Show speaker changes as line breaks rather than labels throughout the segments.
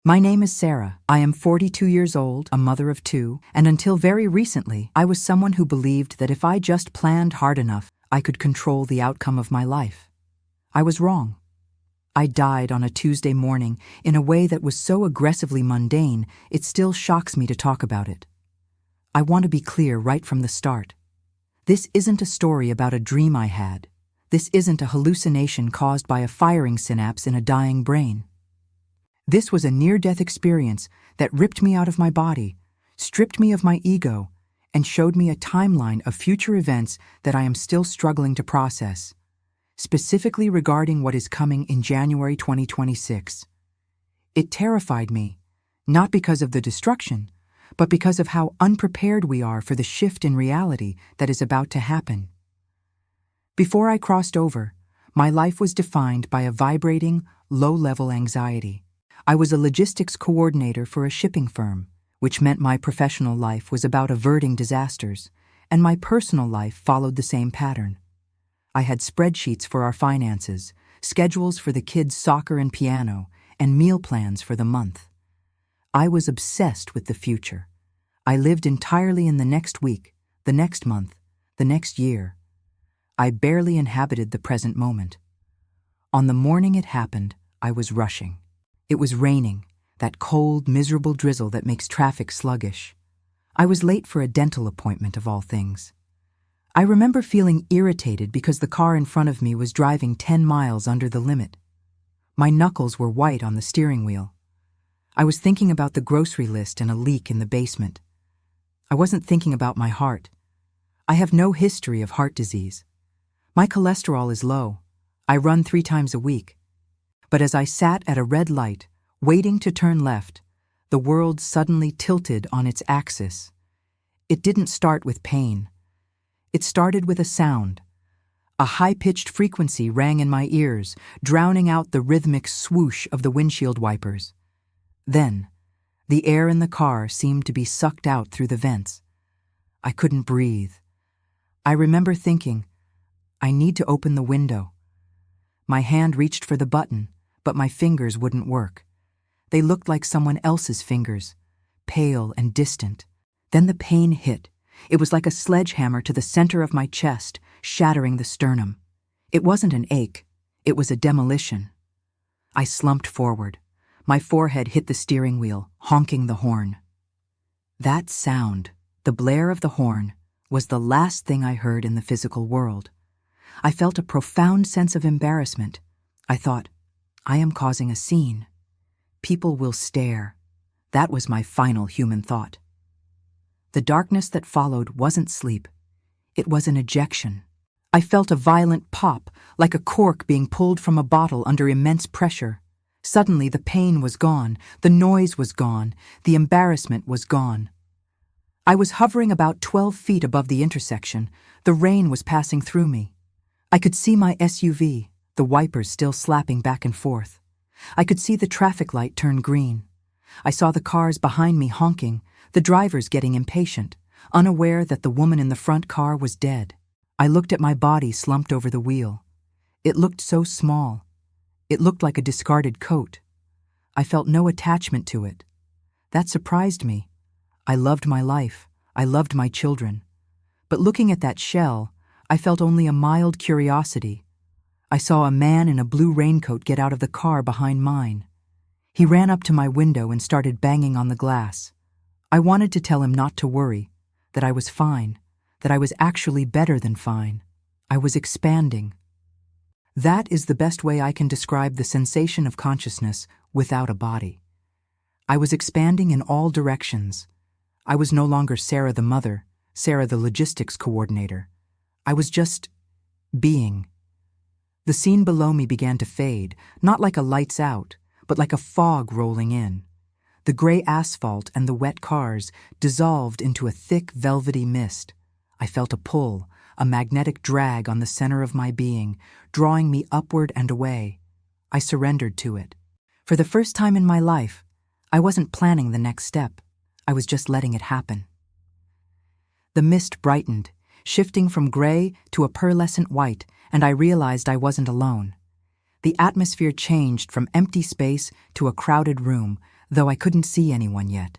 My name is Sarah. I am 42 years old, a mother of two, and until very recently, I was someone who believed that if I just planned hard enough, I could control the outcome of my life. I was wrong. I died on a Tuesday morning in a way that was so aggressively mundane, it still shocks me to talk about it. I want to be clear right from the start. This isn't a story about a dream I had. This isn't a hallucination caused by a firing synapse in a dying brain. This was a near-death experience that ripped me out of my body, stripped me of my ego, and showed me a timeline of future events that I am still struggling to process, specifically regarding what is coming in January 2026. It terrified me, not because of the destruction, but because of how unprepared we are for the shift in reality that is about to happen. Before I crossed over, my life was defined by a vibrating, low-level anxiety. I was a logistics coordinator for a shipping firm, which meant my professional life was about averting disasters, and my personal life followed the same pattern. I had spreadsheets for our finances, schedules for the kids' soccer and piano, and meal plans for the month. I was obsessed with the future. I lived entirely in the next week, the next month, the next year. I barely inhabited the present moment. On the morning it happened, I was rushing. It was raining, that cold, miserable drizzle that makes traffic sluggish. I was late for a dental appointment of all things. I remember feeling irritated because the car in front of me was driving 10 miles under the limit. My knuckles were white on the steering wheel. I was thinking about the grocery list and a leak in the basement. I wasn't thinking about my heart. I have no history of heart disease. My cholesterol is low. I run 3 times a week. But as I sat at a red light, waiting to turn left, the world suddenly tilted on its axis. It didn't start with pain. It started with a sound. A high-pitched frequency rang in my ears, drowning out the rhythmic swoosh of the windshield wipers. Then, the air in the car seemed to be sucked out through the vents. I couldn't breathe. I remember thinking, I need to open the window. My hand reached for the button, but my fingers wouldn't work. They looked like someone else's fingers, pale and distant. Then the pain hit. It was like a sledgehammer to the center of my chest, shattering the sternum. It wasn't an ache. It was a demolition. I slumped forward. My forehead hit the steering wheel, honking the horn. That sound, the blare of the horn, was the last thing I heard in the physical world. I felt a profound sense of embarrassment. I thought, I am causing a scene. People will stare. That was my final human thought. The darkness that followed wasn't sleep. It was an ejection. I felt a violent pop, like a cork being pulled from a bottle under immense pressure. Suddenly the pain was gone, the noise was gone, the embarrassment was gone. I was hovering about 12 feet above the intersection. The rain was passing through me. I could see my SUV, the wipers still slapping back and forth. I could see the traffic light turn green. I saw the cars behind me honking, the drivers getting impatient, unaware that the woman in the front car was dead. I looked at my body slumped over the wheel. It looked so small. It looked like a discarded coat. I felt no attachment to it. That surprised me. I loved my life. I loved my children. But looking at that shell, I felt only a mild curiosity. I saw a man in a blue raincoat get out of the car behind mine. He ran up to my window and started banging on the glass. I wanted to tell him not to worry, that I was fine, that I was actually better than fine. I was expanding. That is the best way I can describe the sensation of consciousness without a body. I was expanding in all directions. I was no longer Sarah the mother, Sarah the logistics coordinator. I was just being. The scene below me began to fade, not like a lights out, but like a fog rolling in. The gray asphalt and the wet cars dissolved into a thick, velvety mist. I felt a pull, a magnetic drag on the center of my being, drawing me upward and away. I surrendered to it. For the first time in my life, I wasn't planning the next step. I was just letting it happen. The mist brightened, shifting from gray to a pearlescent white, and I realized I wasn't alone. The atmosphere changed from empty space to a crowded room, though I couldn't see anyone yet.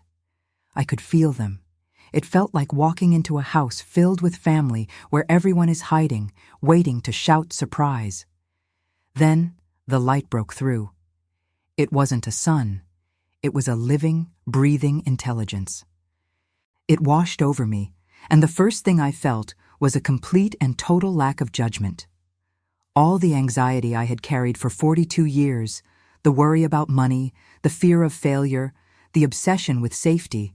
I could feel them. It felt like walking into a house filled with family where everyone is hiding, waiting to shout surprise. Then the light broke through. It wasn't a sun. It was a living, breathing intelligence. It washed over me, and the first thing I felt was a complete and total lack of judgment. All the anxiety I had carried for 42 years, the worry about money, the fear of failure, the obsession with safety,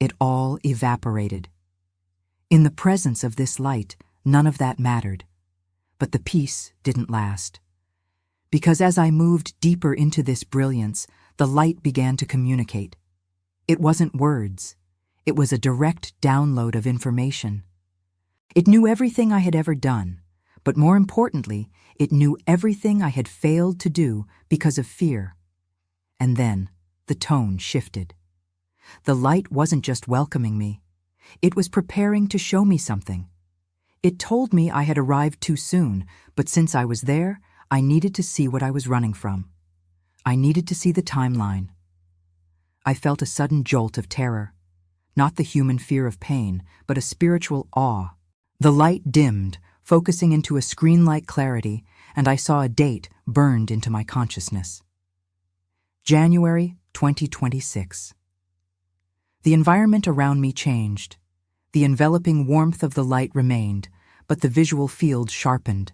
it all evaporated. In the presence of this light, none of that mattered. But the peace didn't last. Because as I moved deeper into this brilliance, the light began to communicate. It wasn't words. It was a direct download of information. It knew everything I had ever done, but more importantly, it knew everything I had failed to do because of fear. And then the tone shifted. The light wasn't just welcoming me. It was preparing to show me something. It told me I had arrived too soon, but since I was there, I needed to see what I was running from. I needed to see the timeline. I felt a sudden jolt of terror. Not the human fear of pain, but a spiritual awe. The light dimmed, focusing into a screen-like clarity, and I saw a date burned into my consciousness. January 2026. The environment around me changed. The enveloping warmth of the light remained, but the visual field sharpened.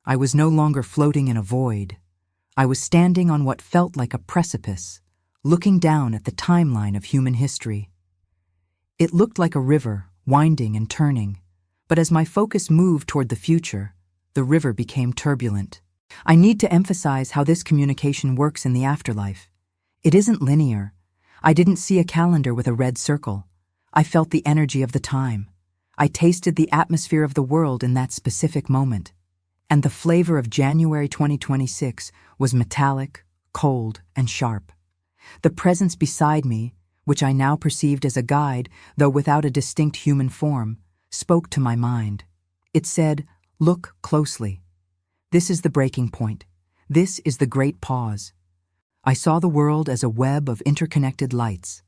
I was no longer floating in a void. I was standing on what felt like a precipice, looking down at the timeline of human history. It looked like a river, winding and turning, but as my focus moved toward the future, the river became turbulent. I need to emphasize how this communication works in the afterlife. It isn't linear. I didn't see a calendar with a red circle. I felt the energy of the time. I tasted the atmosphere of the world in that specific moment. And the flavor of January 2026 was metallic, cold, and sharp. The presence beside me, which I now perceived as a guide, though without a distinct human form, spoke to my mind. It said, "Look closely. This is the breaking point. This is the great pause." I saw the world as a web of interconnected lights.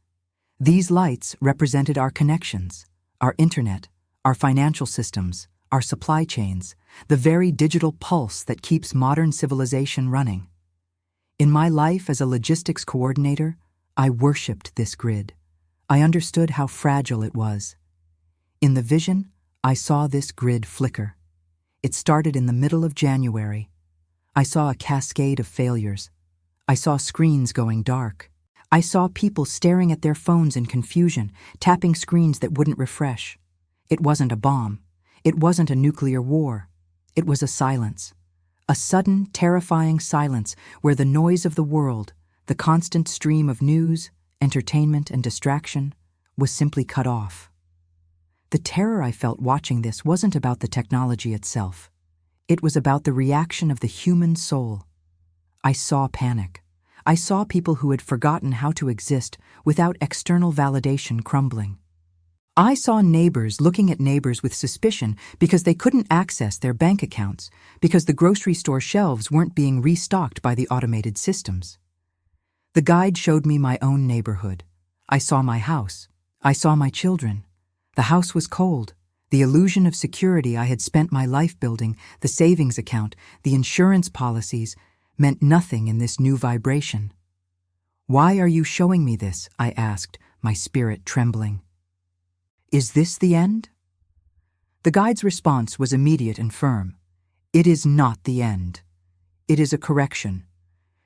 These lights represented our connections, our internet, our financial systems, our supply chains, the very digital pulse that keeps modern civilization running. In my life as a logistics coordinator, I worshipped this grid. I understood how fragile it was. In the vision, I saw this grid flicker. It started in the middle of January. I saw a cascade of failures. I saw screens going dark. I saw people staring at their phones in confusion, tapping screens that wouldn't refresh. It wasn't a bomb. It wasn't a nuclear war. It was a silence. A sudden, terrifying silence where the noise of the world, the constant stream of news, entertainment, and distraction, was simply cut off. The terror I felt watching this wasn't about the technology itself. It was about the reaction of the human soul. I saw panic. I saw people who had forgotten how to exist without external validation crumbling. I saw neighbors looking at neighbors with suspicion because they couldn't access their bank accounts, because the grocery store shelves weren't being restocked by the automated systems. The guide showed me my own neighborhood. I saw my house. I saw my children. The house was cold. The illusion of security I had spent my life building, the savings account, the insurance policies, meant nothing in this new vibration. "Why are you showing me this?" I asked, my spirit trembling. "Is this the end?" The guide's response was immediate and firm. "It is not the end. It is a correction.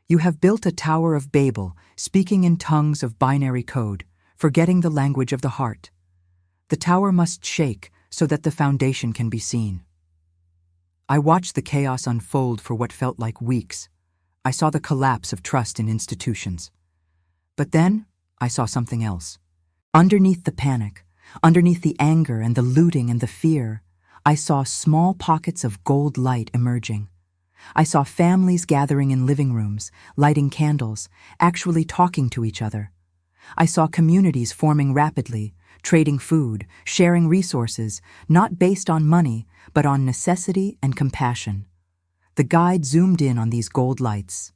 You have built a Tower of Babel, speaking in tongues of binary code, forgetting the language of the heart. The tower must shake so that the foundation can be seen." I watched the chaos unfold for what felt like weeks. I saw the collapse of trust in institutions. But then I saw something else. Underneath the panic, underneath the anger and the looting and the fear, I saw small pockets of gold light emerging. I saw families gathering in living rooms, lighting candles, actually talking to each other. I saw communities forming rapidly, trading food, sharing resources, not based on money, but on necessity and compassion. The guide zoomed in on these gold lights.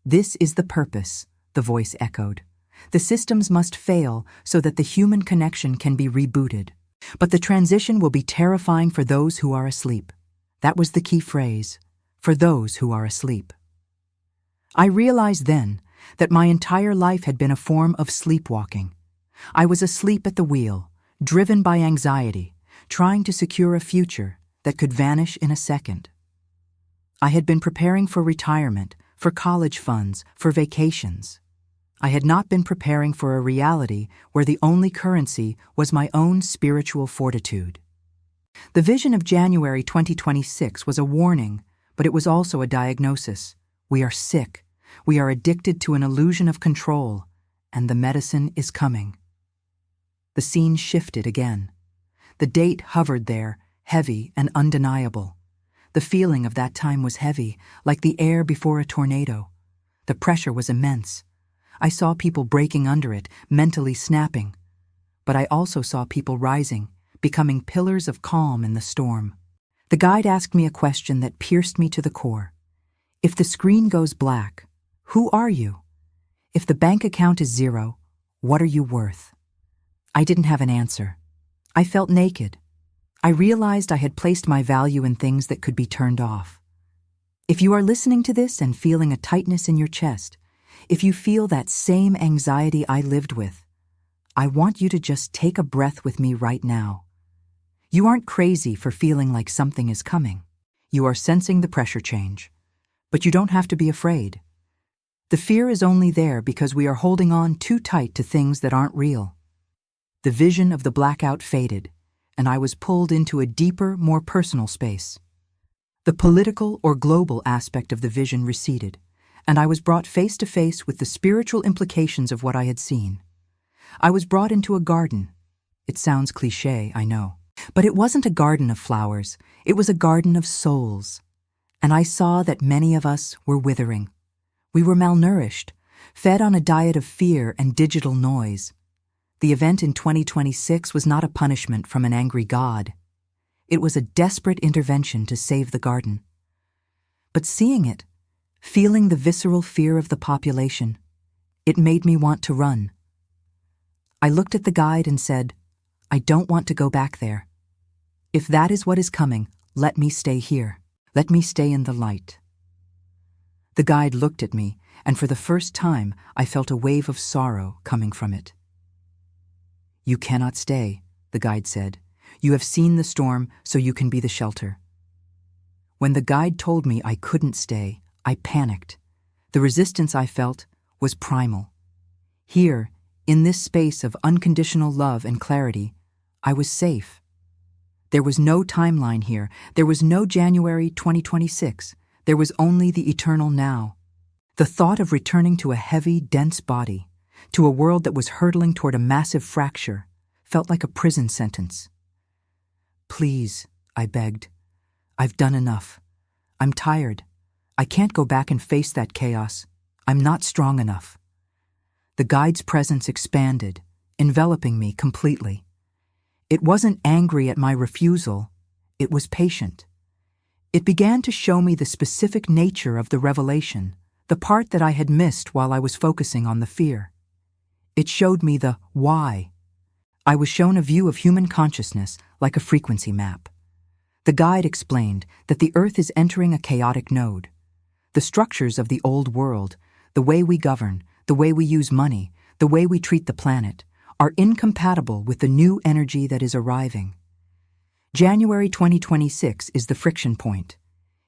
"This is the purpose," the voice echoed. The systems must fail so that the human connection can be rebooted. But the transition will be terrifying for those who are asleep. That was the key phrase, for those who are asleep. I realized then that my entire life had been a form of sleepwalking. I was asleep at the wheel, driven by anxiety, trying to secure a future that could vanish in a second. I had been preparing for retirement, for college funds, for vacations. I had not been preparing for a reality where the only currency was my own spiritual fortitude. The vision of January 2026 was a warning, but it was also a diagnosis. We are sick. We are addicted to an illusion of control, and the medicine is coming. The scene shifted again. The date hovered there, heavy and undeniable. The feeling of that time was heavy, like the air before a tornado. The pressure was immense. I saw people breaking under it, mentally snapping. But I also saw people rising, becoming pillars of calm in the storm. The guide asked me a question that pierced me to the core. If the screen goes black, who are you? If the bank account is zero, what are you worth? I didn't have an answer. I felt naked. I realized I had placed my value in things that could be turned off. If you are listening to this and feeling a tightness in your chest, if you feel that same anxiety I lived with, I want you to just take a breath with me right now. You aren't crazy for feeling like something is coming. You are sensing the pressure change. But you don't have to be afraid. The fear is only there because we are holding on too tight to things that aren't real. The vision of the blackout faded, and I was pulled into a deeper, more personal space. The political or global aspect of the vision receded, and I was brought face to face with the spiritual implications of what I had seen. I was brought into a garden. It sounds cliché, I know. But it wasn't a garden of flowers. It was a garden of souls. And I saw that many of us were withering. We were malnourished, fed on a diet of fear and digital noise. The event in 2026 was not a punishment from an angry God. It was a desperate intervention to save the garden. But seeing it, feeling the visceral fear of the population, it made me want to run. I looked at the guide and said, I don't want to go back there. If that is what is coming, let me stay here. Let me stay in the light. The guide looked at me, and for the first time, I felt a wave of sorrow coming from it. You cannot stay, the guide said. You have seen the storm, so you can be the shelter. When the guide told me I couldn't stay, I panicked. The resistance I felt was primal. Here, in this space of unconditional love and clarity, I was safe. There was no timeline here. There was no January 2026. There was only the eternal now. The thought of returning to a heavy, dense body, to a world that was hurtling toward a massive fracture, felt like a prison sentence. Please, I begged. I've done enough. I'm tired. I can't go back and face that chaos. I'm not strong enough. The guide's presence expanded, enveloping me completely. It wasn't angry at my refusal. It was patient. It began to show me the specific nature of the revelation, the part that I had missed while I was focusing on the fear. It showed me the why. I was shown a view of human consciousness like a frequency map. The guide explained that the Earth is entering a chaotic node. The structures of the old world, the way we govern, the way we use money, the way we treat the planet, are incompatible with the new energy that is arriving. January 2026 is the friction point.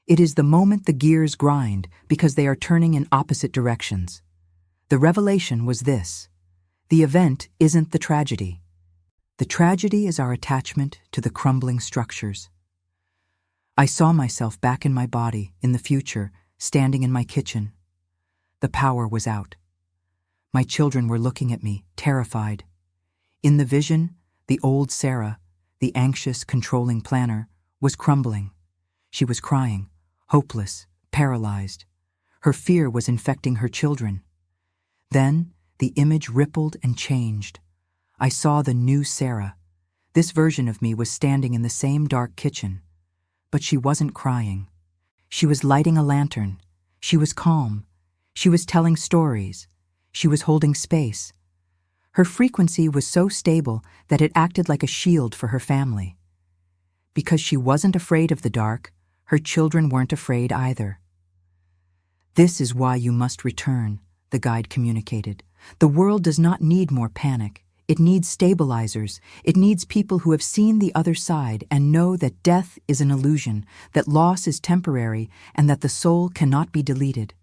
It is the moment the gears grind because they are turning in opposite directions. The revelation was this: the event isn't the tragedy. The tragedy is our attachment to the crumbling structures. I saw myself back in my body, in the future, standing in my kitchen. The power was out. My children were looking at me, terrified. In the vision, the old Sarah, the anxious, controlling planner, was crumbling. She was crying, hopeless, paralyzed. Her fear was infecting her children. Then, the image rippled and changed. I saw the new Sarah. This version of me was standing in the same dark kitchen. But she wasn't crying. She was lighting a lantern. She was calm. She was telling stories. She was holding space. Her frequency was so stable that it acted like a shield for her family. Because she wasn't afraid of the dark, her children weren't afraid either. "This is why you must return," the guide communicated. "The world does not need more panic. It needs stabilizers. It needs people who have seen the other side and know that death is an illusion, that loss is temporary, and that the soul cannot be deleted."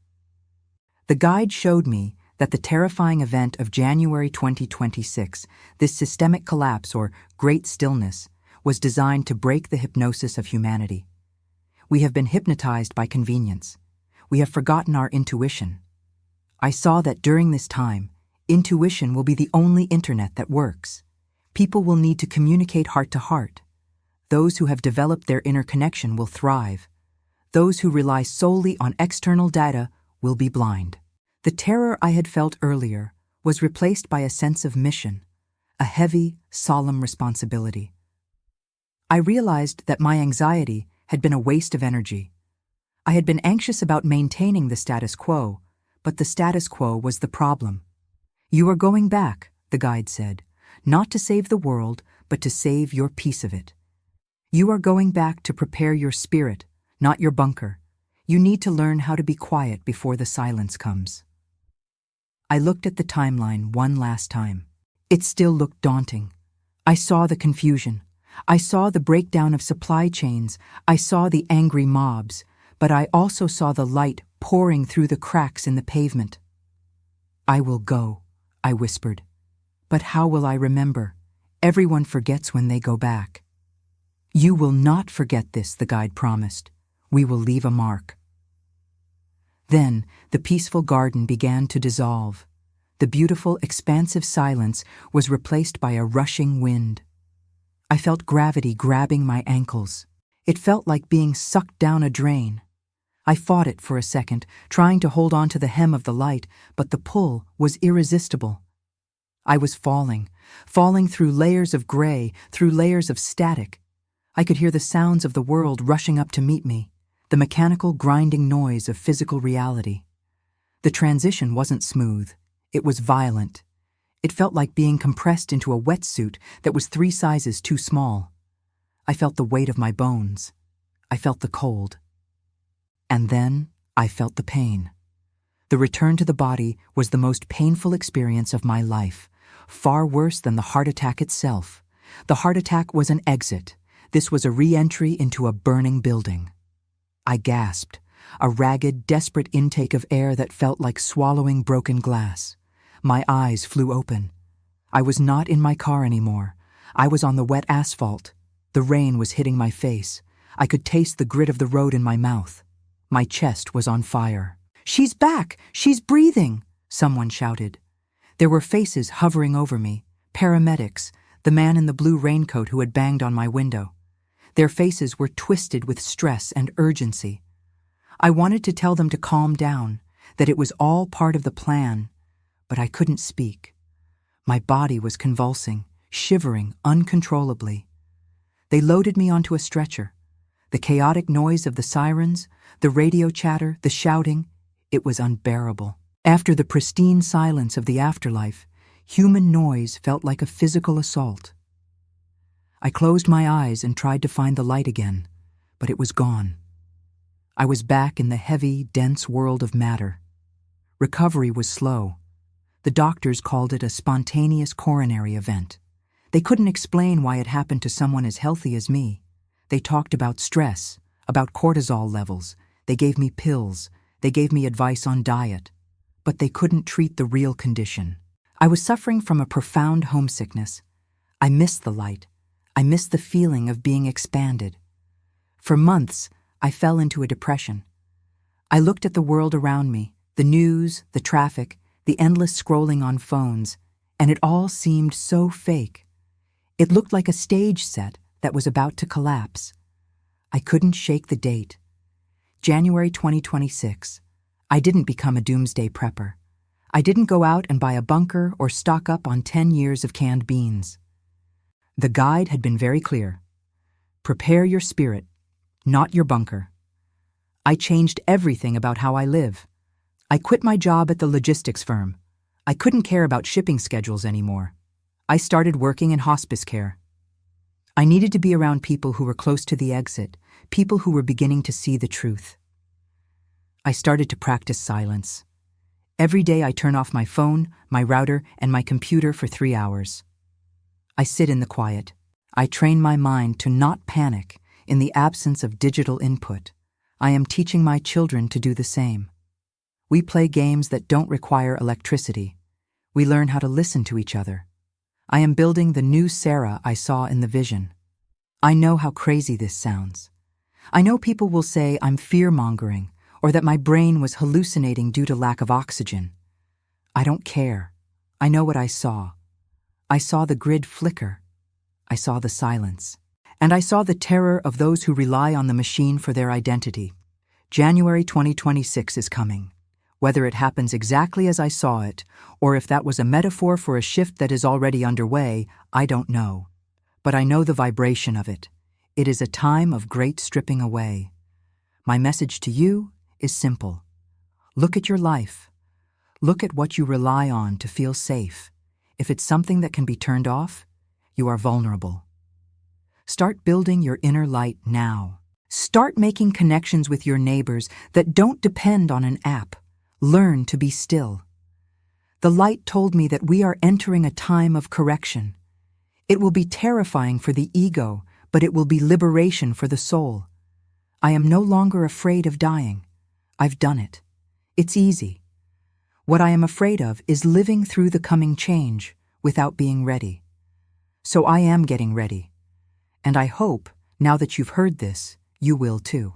The guide showed me that the terrifying event of January 2026, this systemic collapse or Great Stillness, was designed to break the hypnosis of humanity. We have been hypnotized by convenience. We have forgotten our intuition. I saw that during this time, intuition will be the only internet that works. People will need to communicate heart to heart. Those who have developed their inner connection will thrive. Those who rely solely on external data will be blind. The terror I had felt earlier was replaced by a sense of mission, a heavy, solemn responsibility. I realized that my anxiety had been a waste of energy. I had been anxious about maintaining the status quo, but the status quo was the problem. "You are going back," the guide said, "not to save the world, but to save your piece of it. You are going back to prepare your spirit, not your bunker. You need to learn how to be quiet before the silence comes." I looked at the timeline one last time. It still looked daunting. I saw the confusion. I saw the breakdown of supply chains. I saw the angry mobs, but I also saw the light pouring through the cracks in the pavement. "I will go," I whispered. "But how will I remember? Everyone forgets when they go back." "You will not forget this," the guide promised. "We will leave a mark." Then the peaceful garden began to dissolve. The beautiful, expansive silence was replaced by a rushing wind. I felt gravity grabbing my ankles. It felt like being sucked down a drain. I fought it for a second, trying to hold on to the hem of the light, but the pull was irresistible. I was falling through layers of gray, through layers of static. I could hear the sounds of the world rushing up to meet me, the mechanical grinding noise of physical reality. The transition wasn't smooth. It was violent. It felt like being compressed into a wetsuit that was 3 sizes too small. I felt the weight of my bones. I felt the cold. And then I felt the pain. The return to the body was the most painful experience of my life, far worse than the heart attack itself. The heart attack was an exit. This was a re-entry into a burning building. I gasped, a ragged, desperate intake of air that felt like swallowing broken glass. My eyes flew open. I was not in my car anymore. I was on the wet asphalt. The rain was hitting my face. I could taste the grit of the road in my mouth. My chest was on fire. "She's back! She's breathing!" someone shouted. There were faces hovering over me, paramedics, the man in the blue raincoat who had banged on my window. Their faces were twisted with stress and urgency. I wanted to tell them to calm down, that it was all part of the plan, but I couldn't speak. My body was convulsing, shivering uncontrollably. They loaded me onto a stretcher. The chaotic noise of the sirens, the radio chatter, the shouting, it was unbearable. After the pristine silence of the afterlife, human noise felt like a physical assault. I closed my eyes and tried to find the light again, but it was gone. I was back in the heavy, dense world of matter. Recovery was slow. The doctors called it a spontaneous coronary event. They couldn't explain why it happened to someone as healthy as me. They talked about stress, about cortisol levels. They gave me pills. They gave me advice on diet. But they couldn't treat the real condition. I was suffering from a profound homesickness. I missed the light. I missed the feeling of being expanded. For months, I fell into a depression. I looked at the world around me, the news, the traffic, the endless scrolling on phones, and it all seemed so fake. It looked like a stage set that was about to collapse. I couldn't shake the date. January 2026. I didn't become a doomsday prepper. I didn't go out and buy a bunker or stock up on 10 years of canned beans. The guide had been very clear. Prepare your spirit, not your bunker. I changed everything about how I live. I quit my job at the logistics firm. I couldn't care about shipping schedules anymore. I started working in hospice care. I needed to be around people who were close to the exit, people who were beginning to see the truth. I started to practice silence. Every day I turn off my phone, my router, and my computer for 3 hours. I sit in the quiet. I train my mind to not panic in the absence of digital input. I am teaching my children to do the same. We play games that don't require electricity. We learn how to listen to each other. I am building the new Sarah I saw in the vision. I know how crazy this sounds. I know people will say I'm fear-mongering or that my brain was hallucinating due to lack of oxygen. I don't care. I know what I saw. I saw the grid flicker. I saw the silence. And I saw the terror of those who rely on the machine for their identity. January 2026 is coming. Whether it happens exactly as I saw it, or if that was a metaphor for a shift that is already underway, I don't know. But I know the vibration of it. It is a time of great stripping away. My message to you is simple. Look at your life. Look at what you rely on to feel safe. If it's something that can be turned off, you are vulnerable. Start building your inner light now. Start making connections with your neighbors that don't depend on an app. Learn to be still. The light told me that we are entering a time of correction. It will be terrifying for the ego, but it will be liberation for the soul. I am no longer afraid of dying. I've done it. It's easy. What I am afraid of is living through the coming change without being ready. So I am getting ready. And I hope, now that you've heard this, you will too.